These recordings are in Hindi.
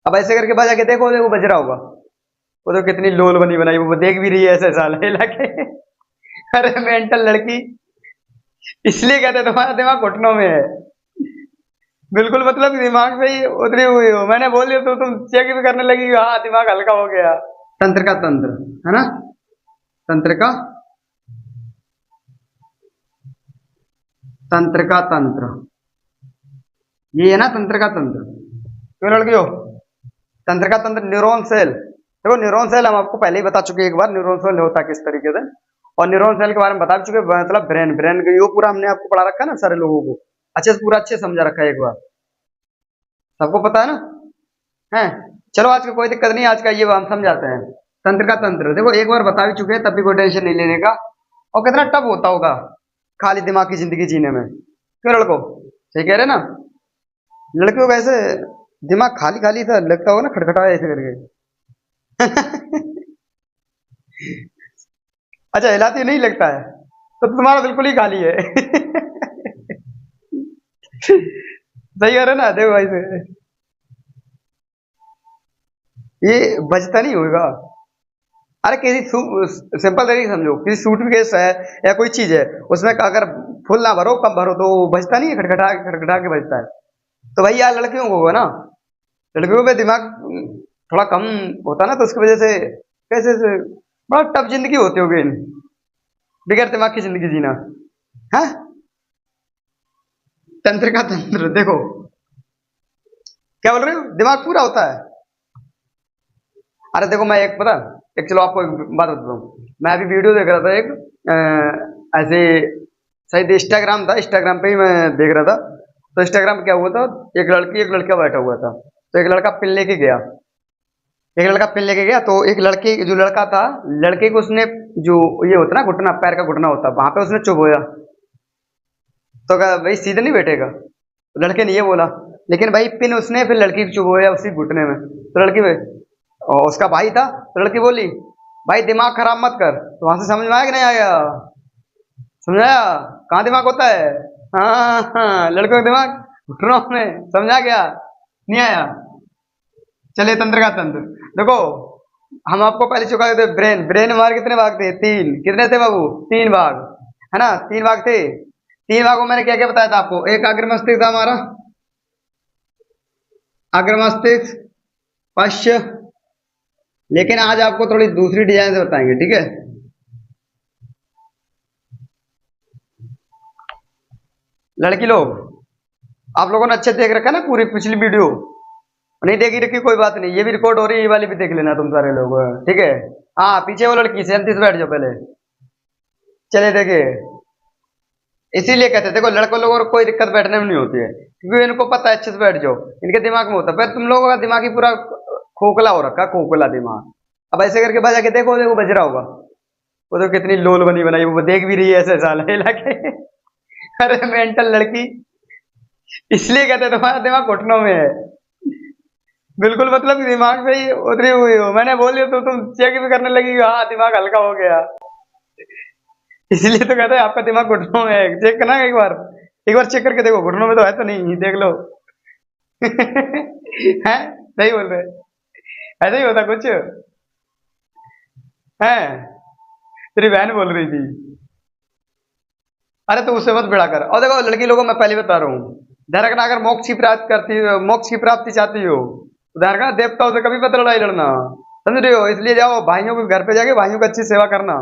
अब ऐसे करके बजा के देखो, देखो बज रहा होगा। वो तो कितनी लोल बनी बनाई, वो देख भी रही है ऐसे साल हिला के। अरे मेंटल लड़की, इसलिए कहते हैं तुम्हारा दिमाग घुटनों में है। बिल्कुल मतलब दिमाग से ही उतरी हुई हो। मैंने बोल दिया तो तुम चेक भी करने लगी, हाँ दिमाग हल्का हो गया। तंत्र का तंत्र है ना, तंत्र का तंत्र का तंत्र, ये है ना तंत्र का तंत्र। क्यों लड़कियों, तंत्र का तंत्र न्यूरॉन सेल। देखो न्यूरॉन सेल हम आपको पहले ही बता चुके हैं एक बार, न्यूरॉन सेल होता है किस तरीके से। और न्यूरॉन सेल के बारे में बता चुके हैं, मतलब ब्रेन, ब्रेन ये पूरा हमने आपको पढ़ा रखा है ना सारे लोगों को, अच्छे से पूरा अच्छे से समझा रखा है एक बार, सबको पता है ना। है, चलो आज का कोई दिक्कत नहीं, आज का ये हम समझाते हैं। तंत्र का तंत्र देखो एक बार बता भी चुके हैं, तब भी कोई टेंशन नहीं लेने का। और कितना टफ होता होगा खाली दिमाग की जिंदगी जीने में, क्यों लड़को, सही कह रहे ना। लड़कियों को ऐसे दिमाग खाली खाली सा लगता होगा ना, खटखटाए ऐसे करके। अच्छा हिलाती नहीं लगता है, तो तुम्हारा बिल्कुल ही खाली है। सही कह रहे ना, देखो भाई से ये बचता नहीं होगा। अरे किसी सिंपल तरीके से समझो, किसी सूटकेस है या कोई चीज है, उसमें अगर फुल ना भरो कम भरो तो बचता नहीं है, खटखटा के बचता है। तो भाई यार लड़कियों को होगा ना, लड़कियों में दिमाग थोड़ा कम होता ना, तो उसकी वजह से कैसे से बड़ा टफ जिंदगी होती होगी बगैर दिमाग की जिंदगी जीना है। तंत्र का तंत्र देखो, क्या बोल रहे हो, दिमाग पूरा होता है। अरे देखो मैं एक पता, एक चलो आपको एक बात बताता हूँ। मैं अभी वीडियो देख रहा था एक, ऐसे शायद इंस्टाग्राम था, इंस्टाग्राम पे ही मैं देख रहा था। तो इंस्टाग्राम पे क्या हुआ था, एक लड़की एक लड़का बैठा हुआ था। तो एक लड़का पिन लेके गया, एक लड़का पिन लेके गया, तो एक लड़के जो लड़का था, लड़के को उसने जो ये होता ना घुटना, पैर का घुटना होता, वहां पे उसने चुभोया। तो कहा भाई सीधे नहीं बैठेगा, तो लड़के ने ये बोला, लेकिन भाई पिन उसने फिर लड़की को चुभोया उसी घुटने में। तो लड़की भाई, और उसका भाई था, तो लड़की बोली भाई दिमाग खराब मत कर। तो वहां से समझ में आया कि नहीं आया, समझाया कहाँ दिमाग होता है। हाँ हाँ, लड़कों का दिमाग घुटनों में, समझा गया नहीं आया। चलिए तंत्र का तंत्र देखो, हम आपको पहले चुका थे ब्रेन, ब्रेन हमारे कितने भाग थे, तीन, कितने थे बाबू, तीन भाग, है ना, तीन भाग थे। तीन भागों में मैंने क्या क्या बताया था आपको, एक अग्र मस्तिष्क था हमारा, अग्र मस्तिष्क, पश्च, लेकिन आज आपको थोड़ी दूसरी डिजाइन से बताएंगे, ठीक है। लड़की लोग, आप लोगों ने अच्छे देख रखा है ना पूरी पिछली वीडियो, नहीं देखी रखी कोई बात नहीं, ये भी रिकॉर्ड हो रही है, ये वाली भी देख लेना तुम सारे लोग, ठीक है। हाँ पीछे वो लड़की शांति से बैठ जाओ पहले। चले देखिए, इसीलिए कहते हैं देखो लड़कों लोगों को कोई दिक्कत बैठने में नहीं होती है, क्योंकि इनको पता है अच्छे से बैठ जाओ, इनके दिमाग में होता है। पर तुम लोगों का दिमाग ही पूरा खोखला हो रखा, खोखला दिमाग। अब ऐसे करके बजा के देखो, देखो बज रहा होगा। वो तो कितनी लोल बनी बनाई, वो देख भी रही है ऐसे साल हिला के। अरे मेंटल लड़की, इसलिए कहते हैं तुम्हारा दिमाग घुटनों में है। बिल्कुल मतलब दिमाग से ही उतरी हुई हो। मैंने बोल दिया तो तुम चेक भी करने लगी, हाँ दिमाग हल्का हो गया। इसलिए तो कहते हैं आपका दिमाग घुटनों में है, चेक करना एक बार चेक करके देखो घुटनों में तो है तो नहीं, देख लो। है, सही बोल रहे, ऐसा ही होता कुछ है। तेरी बहन बोल रही थी, अरे तो उससे मत भिड़ा कर। और देखो लड़की लोगों मैं पहले बता रहा हूँ, ध्यान रखना, अगर मोक्ष की प्राप्ति चाहती हो तो ध्यान रखना, देवताओं से कभी मत लड़ाई लड़ना, समझ रहे हो। इसलिए जाओ भाइयों के घर पे जाके भाइयों की अच्छी सेवा करना,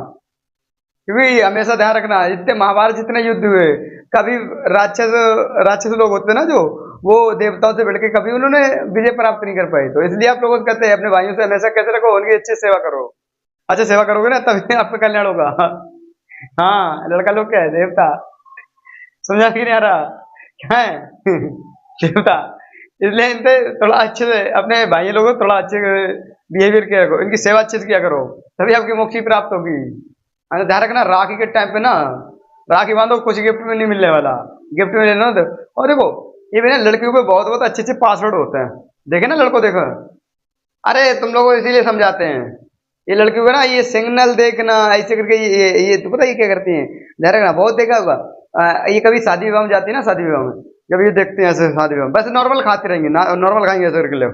क्योंकि हमेशा ध्यान रखना, इतने महाभारत जितने युद्ध हुए, कभी राक्षस राक्षस लोग होते हैं ना जो, वो देवताओं से भिड़ के कभी उन्होंने विजय प्राप्त नहीं कर पाई। तो इसलिए आप लोगों से कहते हैं अपने भाइयों से हमेशा कैसे रखो, उनकी अच्छी सेवा करो। अच्छा सेवा करोगे ना तभी आपका कल्याण होगा। हाँ लड़का लोग क्या है, देवता, समझा कि नहीं आ रहा, क्या है। देवता, इसलिए इनसे थोड़ा अच्छे से अपने भाई लोगों को थोड़ा अच्छे बिहेवियर किया करो, इनकी सेवा अच्छे से किया करो, तभी आपकी मोक्ष प्राप्त होगी। ध्यान रखना, राखी के टाइम पे ना राखी बांधो, कुछ गिफ्ट में नहीं मिलने वाला, गिफ्ट में लेना तो। और देखो ये भी ना लड़कियों पे बहुत बहुत अच्छे अच्छे पासवर्ड होते हैं, देखे ना लड़कों, देखो, अरे तुम लोगों को इसीलिए समझाते हैं, ये लड़कियों को ना ये सिग्नल देखना ऐसे करके, ये तो पता ये क्या करती हैं, ध्यान रखना, बहुत देखा होगा। ये कभी शादी विवाह में जाती है ना, शादी विवाह में जब ये देखते हैं ऐसे शादी विवाह, बस नॉर्मल खाते रहेंगे ना, नॉर्मल खाएंगे ऐसे करके लोग,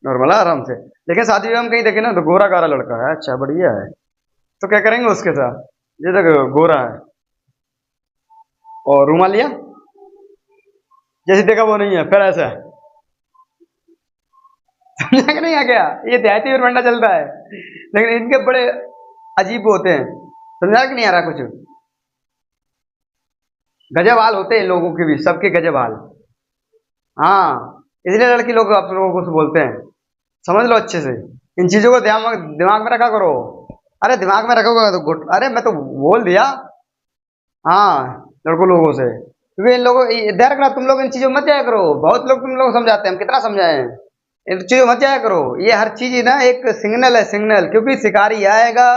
नॉर्मल है, आराम से। लेकिन शादी में हम कहीं देखे ना तो गोरा गारा लड़का है, अच्छा बढ़िया है, तो क्या करेंगे उसके साथ? ये देखो गोरा है और रूमाल लिया, जैसे देखा वो नहीं है, फिर ऐसा है। समझा कि नहीं आ गया? ये देहाती और बंडा चलता है, लेकिन इनके बड़े अजीब होते हैं। समझा कि नहीं आ रहा कुछ? गजब हाल होते हैं लोगों के भी, सबके गजब हाल। हाँ, इसलिए लड़की लोग आप लोगों को बोलते हैं। समझ लो अच्छे से, इन चीजों को दिमाग दिमाग में रखा करो। अरे दिमाग में रखोगे तो गुड, अरे मैं तो बोल दिया। हाँ, लड़कों लोगों से, क्योंकि इन लोगों ध्यान रखना, तुम लोग इन चीजों में मत जाया करो। बहुत लोग तुम लोग समझाते हैं, हम कितना समझाए हैं। इन चीजों में मत जाया करो। ये हर चीज ना एक सिग्नल है, सिग्नल, क्योंकि शिकारी आएगा,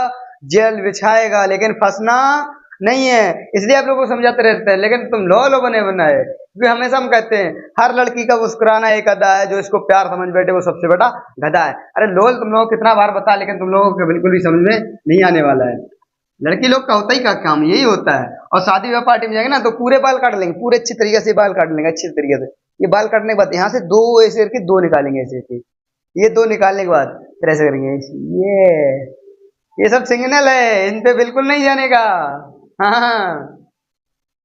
जेल बिछाएगा, लेकिन फंसना नहीं है। इसलिए आप लोगों को समझाते रहते हैं, लेकिन तुम लो लो बने बनाए, क्योंकि हमेशा हम कहते हैं हर लड़की का मुस्कुराना एक अदा है, जो इसको प्यार समझ बैठे वो सबसे बड़ा गधा है। अरे लोल तुम लोगों को कितना बार बता, लेकिन तुम लोगों को बिल्कुल भी समझ में नहीं आने वाला है। लड़की लोग का होता ही का काम यही होता है। और शादी विवाह पार्टी में जाएंगे ना तो पूरे बाल काट लेंगे, पूरे अच्छी तरीके से बाल काट लेंगे, अच्छी तरीके से। ये बाल काटने के बाद यहाँ से दो ऐसे करके दो निकालेंगे, ऐसे ऐसे। ये दो निकालने के बाद फिर ऐसे करेंगे, ये सब सिग्नल है, इन पे बिल्कुल नहीं जाने का। हाँ,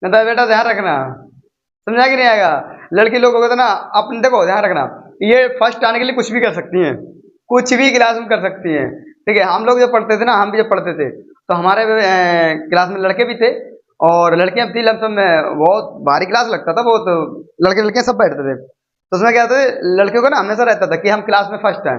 नहीं बेटा ध्यान रखना। समझा कि नहीं आएगा? लड़की लोग होगा तो ना, अपने देखो ध्यान रखना, ये फर्स्ट आने के लिए कुछ भी कर सकती हैं, कुछ भी क्लास में कर सकती हैं। ठीक है, हम लोग जब पढ़ते थे ना, हम भी जब पढ़ते थे तो हमारे क्लास में लड़के भी थे और लड़कियां भी थी। लमसम में बहुत भारी क्लास लगता था, बहुत लड़के लड़कियां सब बैठते थे। तो उसमें क्या होता था, लड़कियों का ना हमेशा रहता था कि हम क्लास में फर्स्ट आए।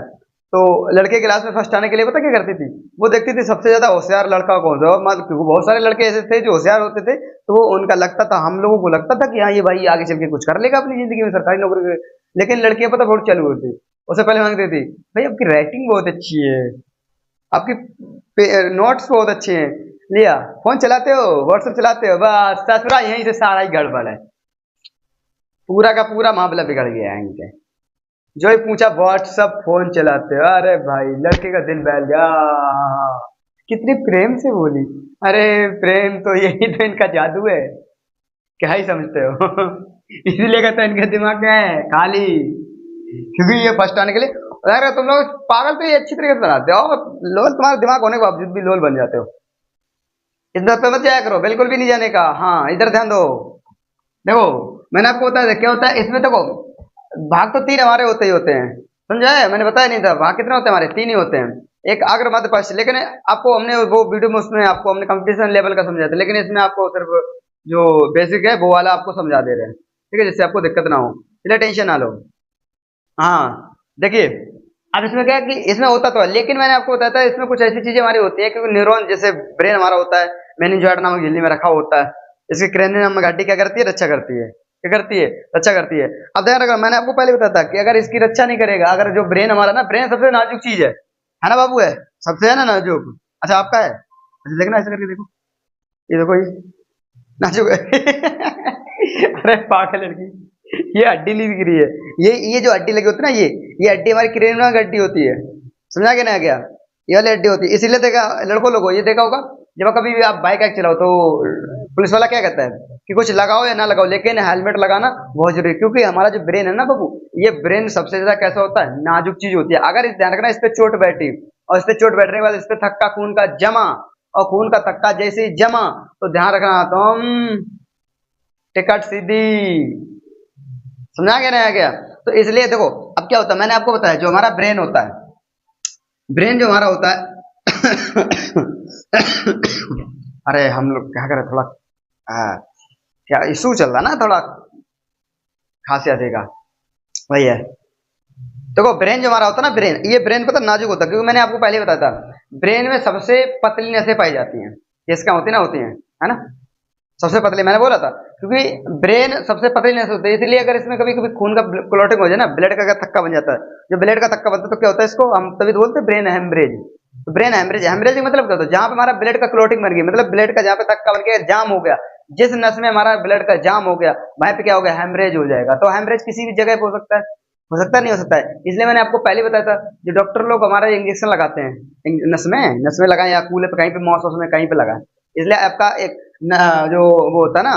तो लड़के क्लास में फर्स्ट आने के लिए पता क्या करती थी, वो देखती थी सबसे ज्यादा होशियार लड़का कौन सा, मतलब क्योंकि बहुत सारे लड़के ऐसे थे जो होशियार होते थे, तो वो उनका लगता था, हम लोगों को लगता था कि हाँ ये भाई आगे चल के कुछ कर लेगा अपनी जिंदगी में, सरकारी नौकरी लेकिन लड़कियां पता बहुत चालू होती, उससे पहले मांगती थी, भाई आपकी राइटिंग बहुत अच्छी है, आपकी नोट्स बहुत अच्छे हैं, लिया फोन चलाते हो, व्हाट्सएप चलाते हो, बस ससुरा यहीं से सारा ही गड़बड़ है। पूरा का पूरा मामला बिगड़ गया है इनके। जो ही पूछा व्हाट्सअप फोन चलाते हो, अरे भाई लड़के का दिल बहल गया। कितनी प्रेम से बोली। अरे प्रेम तो यही तो इनका जादू है, क्या ही समझते हो? इसीलिए कहते हैं इनका दिमाग क्या है, खाली। क्योंकि ये फर्स्ट आने के लिए, अगर तुम लोग पागल तो ये अच्छी तरीके से बनाते हो, लोल तुम्हारा दिमाग होने के बावजूद भी लोल बन जाते हो। इधर पे मत जाया करो, बिल्कुल भी नहीं जाने का। हाँ, इधर ध्यान दो। देखो, मैंने आपको बताया था क्या होता है इसमें। देखो, भाग तो तीन हमारे होते ही होते हैं, समझा है? मैंने बताया नहीं था भाग कितने होते हैं, हमारे तीन ही होते हैं। एक अग्र मध्य पश्चिम, लेकिन आपको हमने वो वीडियो में उसमें आपको हमने कंपटीशन लेवल का समझाया था, लेकिन इसमें आपको सिर्फ जो बेसिक है वो वाला आपको समझा दे रहे हैं, ठीक है, जिससे आपको दिक्कत ना हो, इसलिए टेंशन ना लो। हाँ, देखिए, अब इसमें क्या है कि इसमें होता तो है, लेकिन मैंने आपको बताया था इसमें कुछ ऐसी चीजें हमारी होती है, क्योंकि न्यूरॉन जैसे ब्रेन हमारा होता है, मेनिंजोइड नामक झिल्ली में रखा होता है। इसकी क्रेनियन नामक हड्डी क्या करती है, रक्षा करती है। क्या करती है? रक्षा करती है। अब ध्यान रखना, मैंने आपको पहले बताया था कि अगर इसकी रक्षा नहीं करेगा, अगर जो ब्रेन हमारा ना, ब्रेन सबसे नाजुक चीज है ना बाबू? है सबसे, है ना नाजुक? अच्छा आपका है? अच्छा देखना, ऐसे करके देखो, ये देखो, ये नाजुक है। अरे पागल लड़की, ये हड्डी नहीं दिख रही है। ये जो हड्डी लगी होती है ना, ये हड्डी हमारी क्रेनियन हड्डी होती है। समझा के ना गया? ये वाली हड्डी होती है, इसीलिए देखा लड़कों लोगों ये देखा होगा, जब कभी भी आप बाइक आइक चलाओ तो पुलिस वाला क्या कहता है कि कुछ लगाओ या ना लगाओ, लेकिन हेलमेट लगाना बहुत जरूरी है, क्योंकि हमारा जो ब्रेन है ना बाबू, ये ब्रेन सबसे ज्यादा कैसा होता है, नाजुक चीज होती है। अगर इस ध्यान रखना, इस पे चोट बैठी और इस पे चोट बैठने के बाद इस पे थक्का खून का जमा, और खून का थक्का जैसे ही जमा, तो ध्यान रखना तुम, टिकट सीधी। समझा गया ना गया? तो इसलिए देखो, अब क्या होता है, मैंने आपको बताया जो हमारा ब्रेन होता है, ब्रेन जो हमारा होता है। अरे हम लोग क्या करें, थोड़ा क्या इशू चल रहा ना, थोड़ा खांसी आती का, वही है। देखो, ब्रेन जो हमारा होता है ना, ब्रेन, ये ब्रेन पता नाजुक होता है, क्योंकि मैंने आपको पहले ही बताया था, ब्रेन में सबसे पतली नसें पाई जाती हैं। किसका होती ना, होती हैं, है ना? सबसे पतली मैंने बोला था, क्योंकि ब्रेन सबसे पतली नस होती है, इसलिए अगर इसमें कभी कभी खून का क्लॉटिंग हो जाए ना, ब्लड का अगर थक्का बन जाता है, जो ब्लड का थक्का बनता है, तो क्या होता है, इसको हम तभी तो बोलते हैं ब्रेन हेमरेज। तो ब्रेन हेमरेज, हेमरेज मतलब क्या होता है, जहां पे हमारा ब्लड का क्लॉटिंग बन गई, मतलब ब्लड का जहां पे थक्का बन गया, जाम हो गया, जिस नस में हमारा ब्लड का जाम हो गया, वहां पे क्या हो गया, हेमरेज हो जाएगा। तो हेमरेज किसी भी जगह पे हो सकता है, नहीं हो सकता है। इसलिए मैंने आपको पहले बताया था, जो डॉक्टर लोग हमारा इंजेक्शन लगाते हैं नस में लगाएं या कूल्हे पे कहीं पे, मौस में कहीं पे लगाएं, इसलिए आपका एक जो वो होता है ना,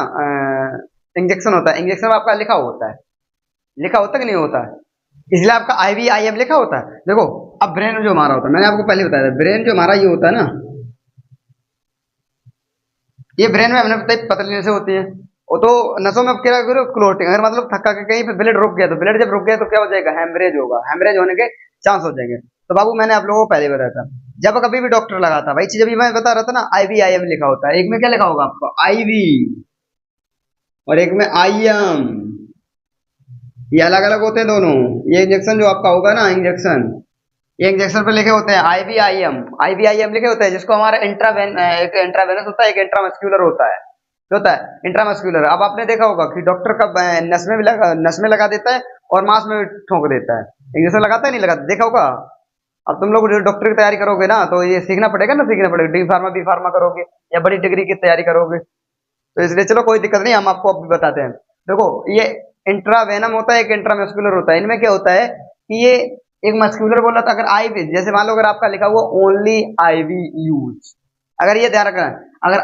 इंजेक्शन होता है, इंजेक्शन में आपका लिखा होता है, लिखा होता है कि नहीं होता है? इसलिए आपका IVIM लिखा होता है। देखो अब ब्रेन जो हमारा होता है, मैंने आपको पहले बताया था, ब्रेन जो हमारा ये होता है ना, ये ब्रेन में हमने बताया पतली नसें होती हैं, वो तो नसों में क्या करो क्लोटिंग, अगर मतलब थक्का के कहीं पे ब्लड रुक गया, तो ब्लड जब रुक गया तो क्या हो जाएगा, हेमरेज होगा, हेमरेज होने के चांस हो जाएंगे। तो बाबू मैंने आप लोगों को पहले बताया था, जब कभी भी डॉक्टर लगाता भाई चीज, अभी मैं बता रहा था ना, IVIM लिखा होता है, एक में क्या लिखा होगा आपको IV, और एक में IM, ये अलग अलग होते हैं दोनों। ये इंजेक्शन जो आपका होगा ना, इंजेक्शन, ये इंजेक्शन पे लिखे होते हैं IVIM, IVIM लिखे होते हैं, जिसको हमारा एक इंट्रावेनस होता है, एक इंट्रामस्क्यूलर होता है, क्या होता है इंट्रामस्क्यूलर। अब आपने देखा होगा कि डॉक्टर का नस में लगा देता है और मांस में ठोक देता है, इंजेक्शन लगाता है नहीं लगाता, देखा होगा। अब तुम लोग जो डॉक्टर की तैयारी करोगे ना, तो ये सीखना पड़ेगा ना, सीखना पड़ेगा, डी फार्मा बी फार्मा करोगे या बड़ी डिग्री की तैयारी करोगे, तो इसलिए चलो कोई दिक्कत नहीं, हम आपको अभी बताते हैं। देखो ये इंट्रावेनम होता है, एक इंट्रामस्कुलर होता है, इनमें क्या होता है कि ये एक मस्कुलर बोला था, अगर आईवी, जैसे मान लो अगर आपका लिखा हुआ ओनली IV यूज, अगर ये ध्यान रखना, अगर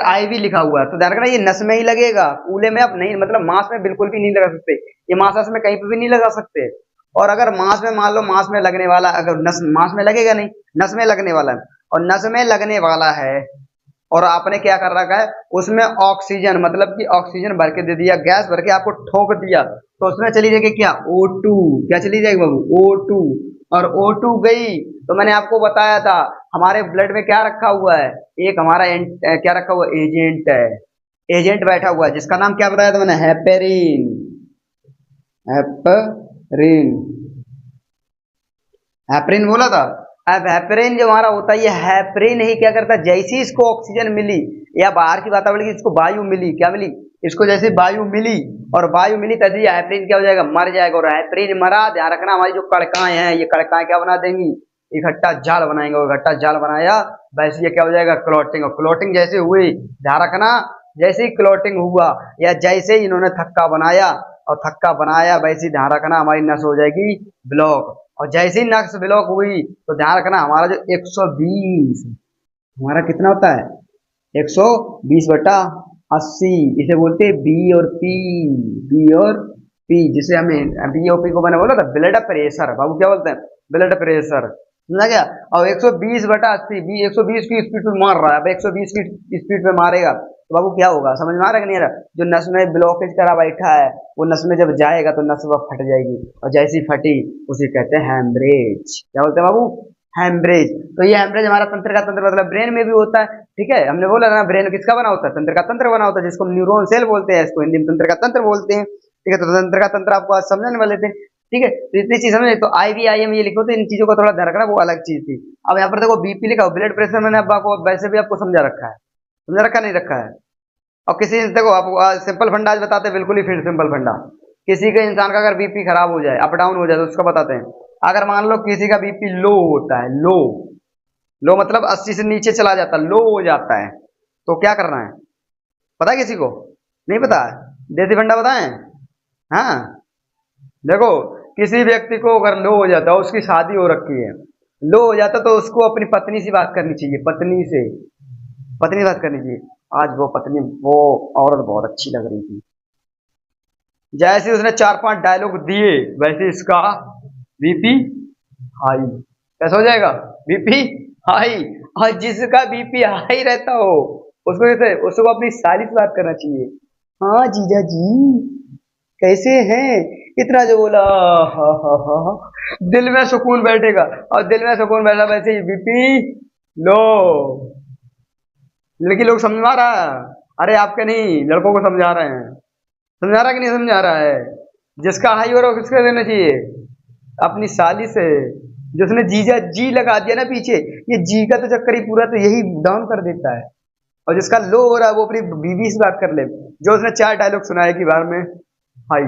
आईवी लिखा हुआ है तो ध्यान रखना ये नस में ही लगेगा, कूले में आप नहीं, मतलब मांस में बिल्कुल भी नहीं लगा सकते, ये मांस में कहीं पे भी नहीं लगा सकते। और अगर मांस में, मान लो मांस में लगने वाला, अगर नस, मांस में लगेगा नहीं, नस में लगने वाला है, और नस में लगने वाला है, और आपने क्या कर रखा है उसमें ऑक्सीजन, मतलब कि ऑक्सीजन भर के दे दिया, गैस भर के आपको ठोक दिया, तो उसमें चली जाएगी क्या O2, क्या चली जाएगी बाबू O2, और O2 गई तो मैंने आपको बताया था हमारे ब्लड में क्या रखा हुआ है, एक हमारा क्या रखा हुआ एजेंट है, एजेंट बैठा हुआ है, जिसका नाम क्या बताया था मैंने, हेपेरिन, हेपरिन, हेपरिन बोला था। अब हेपरिन जो हमारा होता है, ये हेपरिन ही क्या करता है, जैसी इसको ऑक्सीजन मिली या बाहर की वातावरण की इसको वायु मिली, क्या मिली इसको, जैसे वायु मिली, और वायु मिली तभी हेपरिन क्या हो जाएगा, मर जाएगा, और हेपरिन मरा, ध्यान रखना हमारी जो कड़काएं हैं, ये कड़काएं क्या बना देंगी, इकट्ठा जाल बनाएंगे, और इकट्ठा जाल बनाया वैसे ये क्या हो जाएगा, क्लॉटिंग, और क्लॉटिंग जैसे हुई, ध्यान रखना, जैसे ही क्लॉटिंग हुआ या जैसे ही इन्होंने थक्का बनाया, और थक्का बनाया वैसे ही ध्यान रखना हमारी नस हो जाएगी ब्लॉक, और जैसे ही नस ब्लॉक हुई तो ध्यान रखना हमारा जो 120, हमारा कितना होता है 120/80, इसे बोलते हैं बी और पी, जिसे हमें BOP को मैंने बोला था ब्लड प्रेशर, बाबू क्या बोलते हैं ब्लड प्रेशर, समझा गया। और 120/80, बी 120 की स्पीड पे मार रहा है, अब 120 की स्पीड पे मारेगा तो बाबू क्या होगा, समझ में आ रहा है कि नहीं आ रहा, जो नस में ब्लॉकेज करा बैठा है वो नस में जब जाएगा तो नस वह फट जाएगी, और जैसी फटी उसे कहते हैं हैमरेज, क्या बोलते हैं बाबू, हैमरेज। तो ये हैमरेज हमारा तंत्र का तंत्र, मतलब ब्रेन में भी होता है, ठीक है, हमने बोला ना ब्रेन किसका बना होता है, तंत्र का तंत्र बना होता है, जिसको न्यूरॉन सेल बोलते हैं, इसको हिंदी में तंत्र का तंत्र बोलते हैं, ठीक है। तो तंत्र का तंत्र आपको आज समझने वाले थे, ठीक है, तो इतनी चीज समझे, तो IVIM ये लिखो, तो इन चीजों का थोड़ा ध्यान रखना, वो अलग चीज थी। अब यहाँ पर देखो BP लिखा हो, ब्लड प्रेशर, मैंने अब आपको वैसे भी आपको समझा रखा है, समझा रखा नहीं रखा है। और किसी देखो आप सिंपल फंडा आज बताते हैं, बिल्कुल ही फिर सिंपल फंडा, किसी के इंसान का अगर BP खराब हो जाए, अप डाउन हो जाए, तो उसका बताते हैं। अगर मान लो किसी का BP लो होता है, लो, लो मतलब 80 से नीचे चला जाता है, लो हो जाता है, तो क्या करना है, पता है किसी को, नहीं पता, देसी फंडा बताएं, हाँ, देखो किसी व्यक्ति को अगर लो हो जाता है, उसकी शादी हो रखी है, लो हो जाता तो उसको अपनी पत्नी से बात करनी चाहिए, पत्नी से, पत्नी से बात करनी चाहिए, आज वो पत्नी, वो औरत बहुत अच्छी लग रही थी, जैसे उसने 4-5 डायलॉग दिए वैसे इसका BP हाई, कैसा हो जाएगा BP हाई। और जिसका BP हाई रहता हो उसको कैसे, उसको अपनी साली से बात करना चाहिए, हाँ जीजा जी कैसे हैं, इतना जो बोला, हा, दिल में सुकून बैठेगा, और दिल में सुकून बैठा वैसे ही BP लो। लड़की लोग समझा रहा है, अरे आपके नहीं, लड़कों को समझा रहे हैं, समझा रहा कि नहीं समझा रहा है, जिसका हाई हो रहा है किसका देना चाहिए, अपनी साली से, जिसने जीजा जी लगा दिया ना पीछे, ये जी का तो चक्कर ही पूरा तो यही डाउन कर देता है, और जिसका लो हो रहा है वो अपनी बीवी से बात कर ले, जो उसने 4 डायलॉग सुनाए कि बार में हाई,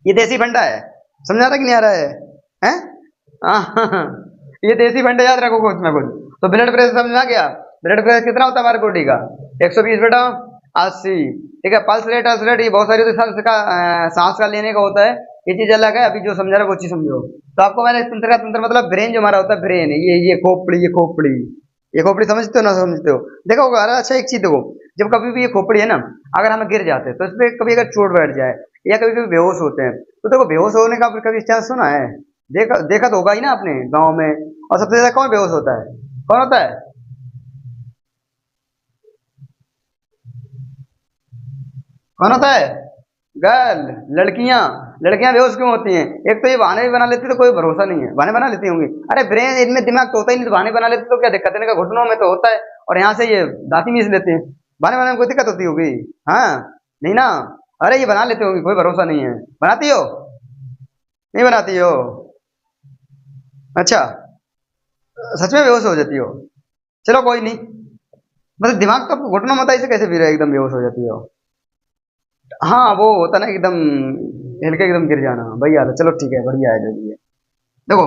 ये देसी फंडा है, समझा रहा कि नहीं आ रहा है, हाँ, ये देसी फंडा याद रखो कुछ ना कुछ। तो ब्लड प्रेशर समझ में आ गया, ब्लड प्रेशर कितना होता है हमारे बॉडी का 120/80, ठीक है। पल्स रेट ये बहुत सारी होती है, सांस का लेने का होता है, ये चीज अलग है, अभी जो समझा रहा है वो चीज समझो। तो आपको मैंने तंत्र का तंत्र मतलब ब्रेन जो हमारा होता है, ब्रेन ये खोपड़ी, ये खोपड़ी समझते हो ना, समझते हो, देखो होगा, अच्छा एक चीज देखो, जब कभी भी ये खोपड़ी है ना, अगर हम गिर जाते हैं तो इस पर कभी अगर चोट बैठ जाए, या कभी कभी बेहोश होते हैं। तो देखो बेहोश होने का आपने कभी चांस सुना है? देखा देखा तो होगा ही ना आपने गांव में। और सबसे ज्यादा कौन बेहोश होता है? कौन होता है? कौन होता है? गर्ल, लड़कियां। लड़कियां बेहोश क्यों होती हैं? एक तो ये बहाने भी बना लेती है, तो कोई भरोसा नहीं है, बहाने बना लेती होंगी। अरे ब्रेन इनमें दिमाग तो होता ही नहीं, तो बहाने बना लेते तो क्या दिक्कत है? इनका घुटनों में तो होता है, और यहाँ से ये दांती मीस लेते हैं। बहाने बनाने में कोई दिक्कत होती होगी? हाँ, नहीं ना। अरे ये बना लेते होंगे, कोई भरोसा नहीं है। बनाती हो? नहीं बनाती हो? अच्छा, सच में बेहोश हो जाती हो? चलो कोई नहीं। मतलब दिमाग तो आपको घुटनों में होता है, इसे कैसे फिर एकदम बेहोश हो जाती हो? हाँ, वो होता ना एकदम हिल के एकदम गिर जाना, वही हाल है। चलो ठीक है, बढ़िया है जो भी है। देखो,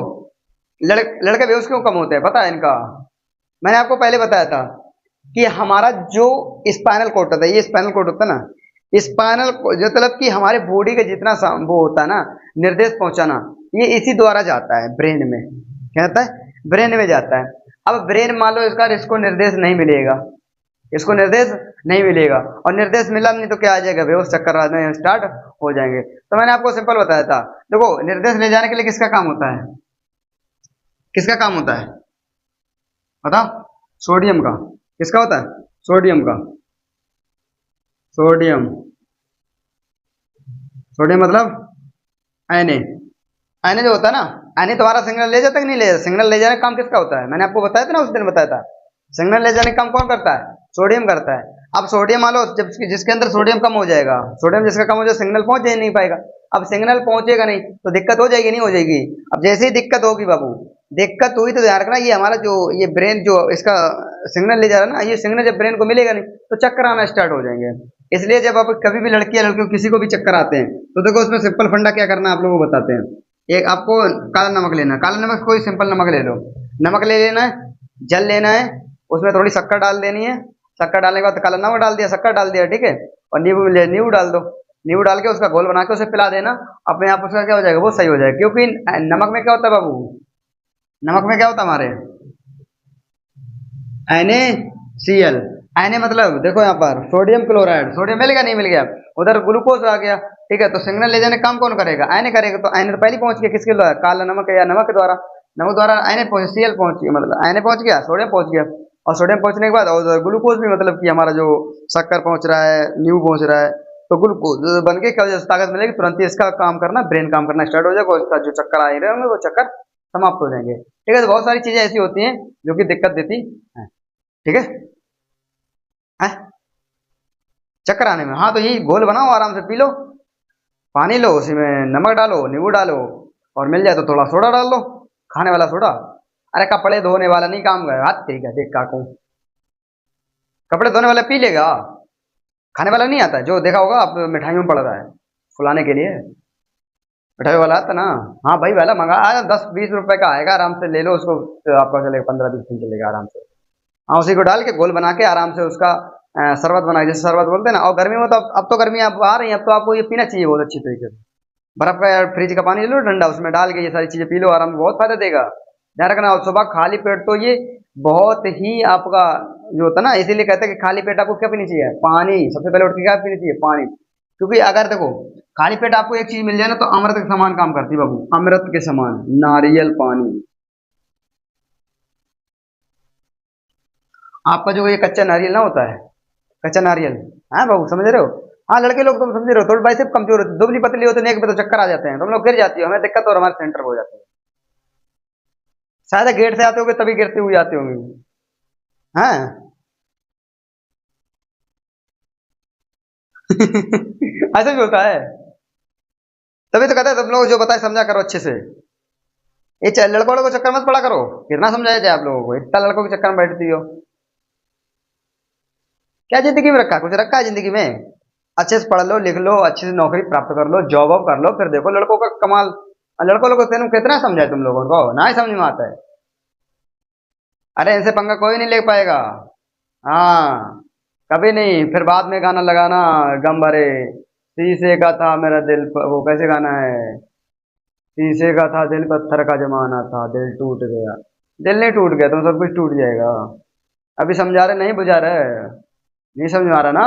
लड़के बेहोश क्यों कम होते हैं पता है इनका? मैंने आपको पहले बताया था कि हमारा जो स्पाइनल कोड होता है, ये स्पाइनल कोड होता है ना, स्पाइनल जो मतलब कि हमारे बॉडी का जितना वो होता है ना, निर्देश पहुंचाना, ये इसी द्वारा जाता है ब्रेन में। क्या जाता है? ब्रेन में जाता है। अब ब्रेन मान लो इसको निर्देश नहीं मिलेगा, इसको निर्देश नहीं मिलेगा, और निर्देश मिला नहीं तो क्या आ जाएगा? बेहोश चक्कर आने स्टार्ट हो जाएंगे। तो मैंने आपको सिंपल बताया था। देखो, निर्देश ले जाने के लिए किसका काम होता है? किसका काम होता है? बताओ। सोडियम का। किसका होता है? सोडियम का। सोडियम। सोडियम मतलब Na। Na जो होता है ना, Na तुम्हारा सिग्नल ले जाता है कि नहीं ले जाता? सिग्नल ले जाने का काम किसका होता है? मैंने आपको बताया था ना, उस दिन बताया था। सिग्नल ले जाने का काम कौन करता है? सोडियम करता है। अब सोडियम मान लो जब जिसके अंदर सोडियम कम हो जाएगा, सोडियम जिसका कम हो जाए, सिग्नल पहुंच ही नहीं पाएगा। अब सिग्नल पहुंचेगा नहीं तो दिक्कत हो जाएगी नहीं हो जाएगी? अब जैसे ही दिक्कत होगी बाबू, दिक्कत हुई तो ध्यान रखना, ये हमारा जो ये ब्रेन जो इसका सिग्नल ले जा रहा है ना, ये सिग्नल जब ब्रेन को मिलेगा नहीं तो चक्कर आना स्टार्ट हो जाएंगे। इसलिए जब आप कभी भी लड़की या लड़कियों किसी को भी चक्कर आते हैं, तो देखो उसमें सिंपल फंडा क्या करना है आप लोगों को बताते हैं। एक आपको काला नमक लेना है, काला नमक कोई सिंपल नमक ले लो। नमक ले लेना है, जल लेना है, उसमें थोड़ी शक्कर डाल देनी है। शक्कर डालने के बाद काला नमक डाल दिया, शक्कर डाल दिया, ठीक है। और नींबू डाल दो। नींबू डाल के उसका घोल बना के उसे पिला देना। अपने आप उसका क्या हो जाएगा? वो सही हो जाएगा। क्योंकि नमक में क्या होता है बाबू? नमक में क्या होता है हमारे? NaCl। Na मतलब देखो यहाँ पर सोडियम क्लोराइड, सोडियम मिल गया नहीं मिल गया? उधर ग्लूकोज आ गया, ठीक है। तो सिग्नल ले जाने का काम कौन करेगा? Na करेगा। तो Na तो पहले पहुंच गया किसके द्वारा? काला नमक या नमक के द्वारा। नमक द्वारा Na पहुंच, Cl पहुंच गया, मतलब Na पहुंच गया, सोडियम पहुंच गया। और सोडियम पहुंचने के बाद और ग्लूकोज भी, मतलब कि हमारा जो शक्कर पहुंच रहा है, नींबू पहुंच रहा है, तो ग्लूकोज बन के क्या हो जाए? ताकत मिलेगी, तुरंत ही इसका काम करना, ब्रेन काम करना स्टार्ट हो जाएगा, और इसका जो चक्कर आ रहे होंगे वो चक्कर समाप्त हो जाएंगे, ठीक है। तो बहुत सारी चीजें ऐसी होती हैं जो कि दिक्कत देती हैं, ठीक है। हैं? चक्कर आने में, हाँ, तो यही घोल बनाओ, आराम से पी लो। पानी लो, उसी में नमक डालो, नींबू डालो, और मिल जाए तो थोड़ा सोडा डाल लो, खाने वाला सोडा। अरे कपड़े धोने वाला नहीं काम का हाथ, ठीक है, देख काकू। कपड़े धोने वाला पी लेगा, खाने वाला नहीं आता है। जो देखा होगा आप मिठाइयों में पड़ रहा है फुलाने के लिए, मिठाई वाला आता ना। हाँ भाई, वाला मंगा आया, 10-20 रुपए का आएगा, आराम से ले लो उसको। तो आपका चलेगा, 15-20 दिन चलेगा आराम से। हाँ, उसी को डाल के घोल बना के आराम से उसका शरबत बना, जैसे शरबत बोलते हैं ना। और गर्मी में तो अब तो गर्मी अब आ रही है, अब तो आपको ये पीना चाहिए बहुत अच्छी तरीके से। बर्फ का या फ्रिज का पानी ले लो ठंडा, उसमें डाल के ये सारी चीजें पी लो आराम से, बहुत फायदा देगा। ध्यान रखना, और सुबह खाली पेट तो ये बहुत ही आपका जो होता है ना, इसीलिए कहते हैं कि खाली पेट आपको क्या पीनी चाहिए? पानी। सबसे पहले उठ के क्या पीनी चाहिए? पानी। क्योंकि अगर देखो खाली पेट आपको एक चीज मिल जाए ना, तो अमृत के समान काम करती है बाबू, अमृत के समान, नारियल पानी। आपका जो ये कच्चा नारियल ना होता है, कच्चा नारियल, हाँ बाबू समझ रहे हो? हाँ लड़के लोग तुम समझ रहे हो, थोड़ी बाइसेप कमजोर होती है, दुबली पतली होती है, नेक पे तो चक्कर आ जाते हैं, तुम लोग गिर जाती हो, हमें दिक्कत और हमारे सेंटर हो जाते हैं। शायद गेट से आते होगे तभी गिरते हुए आते होंगे। हाँ। ऐसा भी होता है। तभी तो कहते हैं तुम लोग जो बताए समझा करो अच्छे से। ये लड़कों को चक्कर मत पड़ा करो। कितना समझाया जाए आप लोगों को, इतना लड़कों के चक्कर में बैठती हो। क्या जिंदगी में रखा? कुछ रखा है जिंदगी में? अच्छे से पढ़ लो, लिख लो, अच्छे से नौकरी प्राप्त कर लो, जॉब वॉब कर लो, फिर देखो लड़कों का कमाल। लड़कों लोगों को कितना समझाए तुम लोगों को, ना ही समझ में आता है। अरे इनसे पंगा कोई नहीं ले पाएगा। हाँ, कभी नहीं। फिर बाद में गाना लगाना, गम भरे शीशे का था मेरा दिल वो कैसे गाना है? शीशे का था दिल, पत्थर का जमाना था, दिल टूट गया। दिल नहीं टूट गया तो सब कुछ टूट जाएगा। अभी समझा रहे नहीं बुझा रहे? नहीं समझ में आ रहा ना?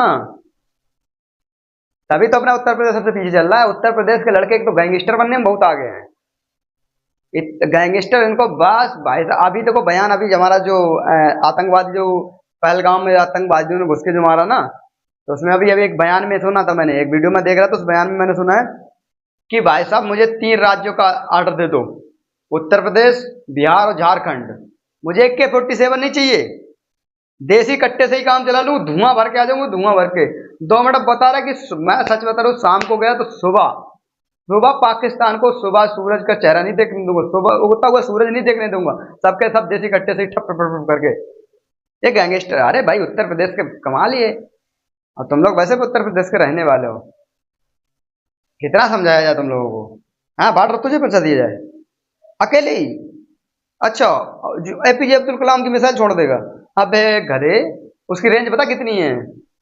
तभी तो अपना उत्तर प्रदेश सबसे पीछे चल रहा है। उत्तर प्रदेश के लड़के एक तो गैंगस्टर बनने में बहुत आगे हैं। गैंगस्टर इनको बस भाई साहब, अभी देखो बयान, अभी हमारा जो आतंकवादी जो पहलगाम में आतंकवादियों ने घुस के जो मारा ना, तो उसमें अभी अभी एक बयान में सुना था, मैंने एक वीडियो में देख रहा था, उस बयान में मैंने सुना है कि भाई साहब मुझे 3 राज्यों का ऑर्डर दे दो, उत्तर प्रदेश, बिहार और झारखंड। मुझे AK-47 नहीं चाहिए, देसी कट्टे से ही काम चला लूं, धुआं भर के आ जाऊंगा, धुआं भर के। 2 मिनट बता रहा है कि मैं सच बता रहा हूँ, शाम को गया तो सुबह सुबह पाकिस्तान को सुबह सूरज का चेहरा नहीं देखने दूंगा, सुबह उगता हुआ सूरज नहीं देखने दूंगा, सबके सब देसी कट्टे से ही ठप ठप ठप करके। ये गैंगस्टर, अरे भाई उत्तर प्रदेश के कमाल ही है। और तुम लोग वैसे भी उत्तर प्रदेश के रहने वाले हो, कितना समझाया जाए तुम लोगों को। हाँ, बॉर्डर तुझे पहुंचा दिया जाए अकेले ही? अच्छा, APJ अब्दुल कलाम की मिसाइल छोड़ देगा? अबे घरे, उसकी रेंज पता कितनी है?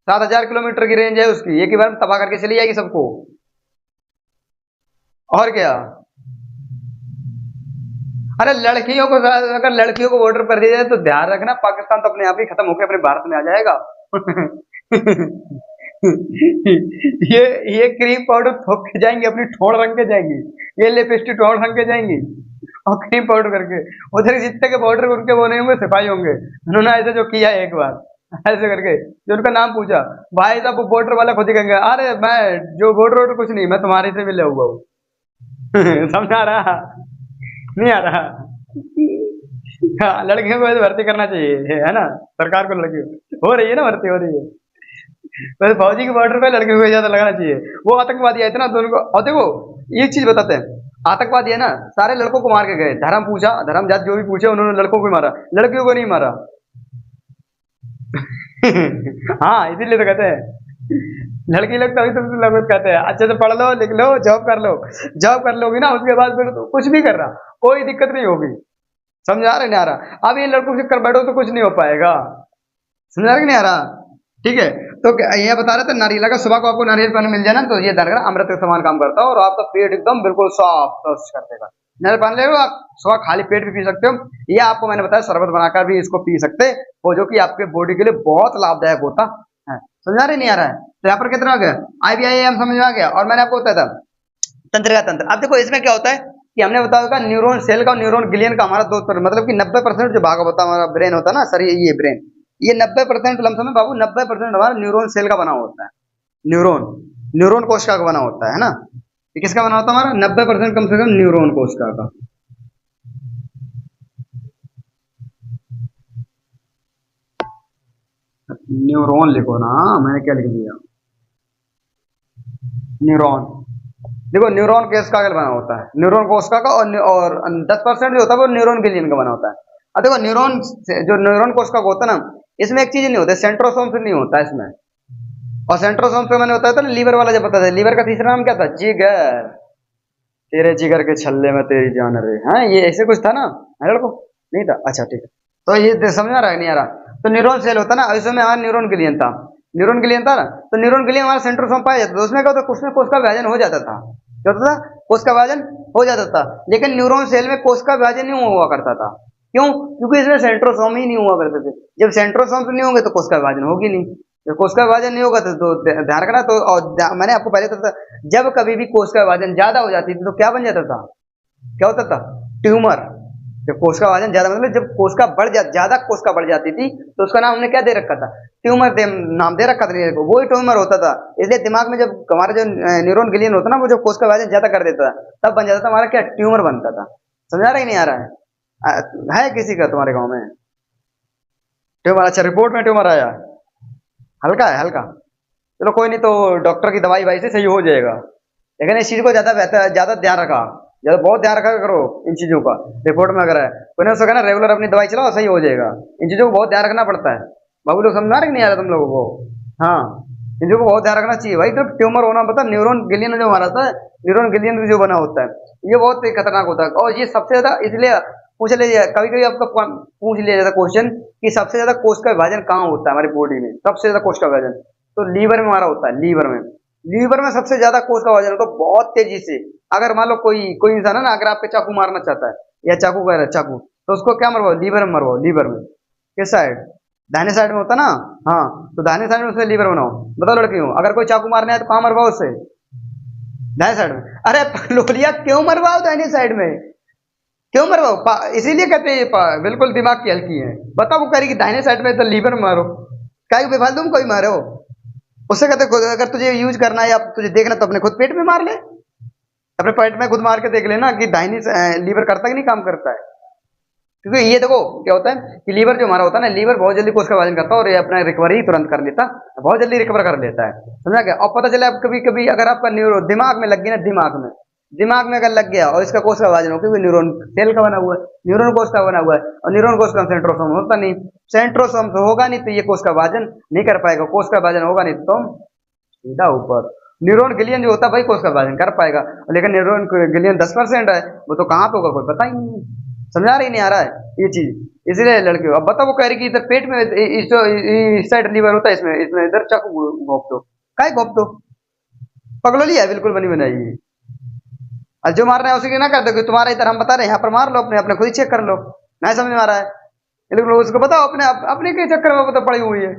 7,000 किलोमीटर की रेंज है उसकी, एक ही बार में तबाह करके चली जाएगी सबको। और क्या। अरे लड़कियों को, अगर लड़कियों को बॉर्डर पर दिया जाए तो ध्यान रखना, पाकिस्तान तो अपने आप ही खत्म होकर अपने भारत में आ जाएगा। ये क्रीम पाउडर थोक के जाएंगी, अपनी ठोड़ रंग के जाएंगी, ये लिपस्टिक ठोड़ रंग के जाएंगी और क्रीम पाउडर करके। उधर जितने के बॉर्डर उनके वो नहीं होंगे, सिपाही होंगे। उन्होंने ऐसे जो किया है एक बार, ऐसे करके जो उनका नाम पूछा, भाई साहब वो बॉर्डर वाला खुद ही कहेंगे, अरे मैं जो बॉर्डर कुछ नहीं, मैं तुम्हारे से मिले हुआ हूँ। समझ आ रहा? नहीं आ रहा? हाँ, लड़कियों को वैसे भर्ती करना चाहिए, है ना, सरकार को। लड़कियों हो रही है ना, भर्ती हो रही है। वैसे फौजी के बॉर्डर पे लड़कियों को ज्यादा लगाना चाहिए। वो आतंकवादी आए थे ना, तो उनको, और देखो एक चीज बताते हैं, आतंकवादी है ना, सारे लड़कों को मार के गए। धर्म पूछा, धर्म जात जो भी पूछे, उन्होंने लड़कों को ही मारा, लड़कियों को नहीं मारा। हाँ, इसीलिए तो कहते हैं लड़की लोग तभी तुमसे लगभग कहते हैं अच्छे से पढ़ लो, लिख लो, जॉब कर लो। जॉब कर लोगी ना, उसके बाद फिर तो कुछ भी कर रहा, कोई दिक्कत नहीं होगी। समझा रहे? नहीं आ रहा? अब ये लड़कों से कर बैठो तो कुछ नहीं हो पाएगा। समझा रहे कि नहीं आ रहा? ठीक है। तो ये बता रहे थे, नारियल का सुबह को आपको नारियल पानी मिल जाए ना, तो ये दरगाह अमृत के समान काम करता है और आपका पेट एकदम बिल्कुल साफ स्वच्छ कर देगा। नारियल पानी ले लो आप, सुबह खाली पेट भी पी सकते हो, या आपको मैंने बताया शरबत बनाकर भी इसको पी सकते हो, जो कि आपके बॉडी के लिए बहुत लाभदायक होता है। समझा रहे? नहीं आ रहा है? तो यहाँ पर कितना हो गया, IBIAM समझ में आ गया। और मैंने आपको बताया था तंत्र का तंत्र। अब देखो इसमें क्या होता है कि हमने बताया था न्यूरॉन सेल का, न्यूरॉन गिलियन का हमारा 2, मतलब कि 90% जो भाग होता है हमारा ब्रेन होता है ना, शरीर, ये ब्रेन, ये 90% लमसम में बाबू, 90% हमारा न्यूरॉन सेल का बना होता है। न्यूरॉन, न्यूरॉन कोशिका का बना होता है ना। ये किसका बना होता है हमारा? 90% कम से कम न्यूरॉन कोशिका का। न्यूरॉन लिखो ना, मैंने क्या लिख दिया? न्यूरॉन। देखो न्यूरॉन कोशिका का बना होता है, न्यूरॉन कोशिका का, और 10% जो होता है वो न्यूरॉन गिलियन का बना होता है। अब देखो न्यूरॉन, जो न्यूरॉन कोशिका का होता है ना, इसमें एक चीज नहीं होता, सेंट्रोसोम से नहीं होता इसमें। और सेंट्रोसोम से मैंने बताया था ना, लीवर वाला जब बताया था, लीवर का तीसरा नाम क्या था? जिगर। तेरे जिगर के छल्ले में तेरी जान रे, हाँ ये ऐसे कुछ था ना, है लड़को? नहीं था? अच्छा ठीक है। तो ये समझ आ रहा है? नहीं आ रहा? तो न्यूरॉन सेल होता ना, इसमें हमारा न्यूरॉन गिलियन था, न्यूरॉन गिलियन था ना, तो न्यूरॉन गिलियन हमारा सेंट्रोसोम पाया जाता था। उसमें क्या होता, उसमें कोशिका विभाजन हो जाता था। क्या होता था? कोशिका विभाजन हो जाता था। लेकिन न्यूरॉन सेल में कोशिका विभाजन नहीं हुआ करता था। क्यों? क्योंकि इसमें सेंट्रोसोम ही नहीं हुआ करते थे। जब सेंट्रोसोम नहीं होंगे तो कोशिका विभाजन होगी नहीं। जब कोशिका विभाजन नहीं होगा तो ध्यान रखना। तो और मैंने आपको पहले तो, जब कभी भी कोशिका विभाजन ज्यादा हो जाती थी तो क्या बन जाता था? क्या होता था? ट्यूमर। जब कोशिका विभाजन ज्यादा, मतलब जब कोशिका ज्यादा कोशिका बढ़ जाती थी, तो उसका नाम हमने क्या दे रखा था? ट्यूमर नाम दे रखा था। वो ही ट्यूमर होता था। इसलिए दिमाग में जब हमारा जो न्यूरॉन गिलियन होता ना, वो जब कोशिका विभाजन ज्यादा कर देता था, तब बन जाता था हमारा क्या? ट्यूमर बनता था। समझा रहा ही नहीं आ रहा है? है किसी का तुम्हारे गांव में ट्यूमर? अच्छा, रिपोर्ट में ट्यूमर आया, हल्का है, हल्का। चलो कोई नहीं, तो डॉक्टर की दवाई भाई से सही हो जाएगा। लेकिन इस चीज को ज्यादा बेहतर, ज्यादा ध्यान रखा, ज्यादा बहुत ध्यान रखा करो इन चीजों का। रिपोर्ट में अगर है कोई ने उसका ना, रेगुलर अपनी दवाई चलाओ, सही हो जाएगा। इन चीजों को बहुत ध्यान रखना पड़ता है। बाबू लोग समझा रहे नहीं आ रहा तुम लोगों को? हाँ, इन चीजों को बहुत ध्यान रखना चाहिए भाई। तो ट्यूमर होना पता, न्यूरॉन गिलियन जो हमारा था, न्यूरॉन गिलियन जो बना होता है, ये बहुत ही खतरनाक होता है। और ये सबसे ज्यादा इसलिए पूछ लिया, कभी कभी आपका पूछ लिया जाता क्वेश्चन कि सबसे ज्यादा कोशिका विभाजन कहाँ होता है हमारी बॉडी में? सबसे ज्यादा कोशिका विभाजन तो लीवर में हमारा होता है। लीवर में, लीवर में सबसे ज्यादा कोशिका विभाजन होता है, बहुत तेजी से। अगर मान लो कोई कोई इंसान है ना, अगर आपके चाकू मारना चाहता है, या चाकू कह रहा है चाकू, तो उसको क्या मरवाओ? लीवर में मरवाओ, लीवर में। किस साइड? दाहिने साइड में होता ना। हाँ, तो दाहिने साइड में उससे लीवर बनाओ। बताओ लड़कियों, अगर कोई चाकू मारने आए तो कहाँ मरवाओ उससे? दाहिने साइड में। अरे लोलिया क्यों मरवाओ दाहिने साइड में? क्यों मरवाओ? इसीलिए कहते हैं ये बिल्कुल दिमाग की हल्की है। बताओ वो करेगी दाहिने साइड में तो लीवर में मारो, काय बेफालतू में कोई मारो। उससे कहते अगर तुझे यूज करना है या तुझे देखना तो अपने खुद पेट में मार ले, अपने पेट में खुद मार के देख लेना कि दाहिनी लीवर करता कि नहीं काम करता है। क्योंकि ये देखो क्या होता है कि लीवर जो हमारा होता है ना, लीवर बहुत जल्दी कोशिका विभाजन करता है और ये अपना रिकवरी तुरंत कर लेता, बहुत जल्दी रिकवर कर लेता है। समझा क्या? और पता चला कभी कभी अगर आपका न्यूरो दिमाग में लग गया ना, दिमाग में अगर लग गया और इसका कोशिका विभाजन हो, क्योंकि न्यूरॉन सेल का बना हुआ है, न्यूरॉन कोश का बना हुआ है, और न्यूरॉन कोश का सेंट्रोसोम होता नहीं, सेंट्रोसोम तो होगा नहीं तो ये कोश का विभाजन नहीं कर पाएगा, कोश का विभाजन होगा नहीं तो सीधा ऊपर। न्यूरॉन गिलियन जो होता है भाई कोश का विभाजन कर पाएगा, लेकिन न्यूरॉन गिलियन 10% है, वो तो कहाँ पे होगा कोई पता ही नहीं है। समझा रही नहीं आ रहा है ये चीज। इसलिए लड़कियों अब बताओ, वो कह रही कि इधर पेट में इस साइड लीवर होता है, इसमें इसमें इधर चाकू घोप दो, काय घोप दो? पगलोली है बिल्कुल बनी बनाई। और जो मारना है उसी की ना कर दो कि तुम्हारा इधर हम बता रहे हैं यहाँ पर मार लो, अपने अपने खुद ही चेक कर लो। नहीं समझ में आ रहा है? ये लोग उसको बताओ अपने अपने के चक्कर में वो तो पड़ी हुई है।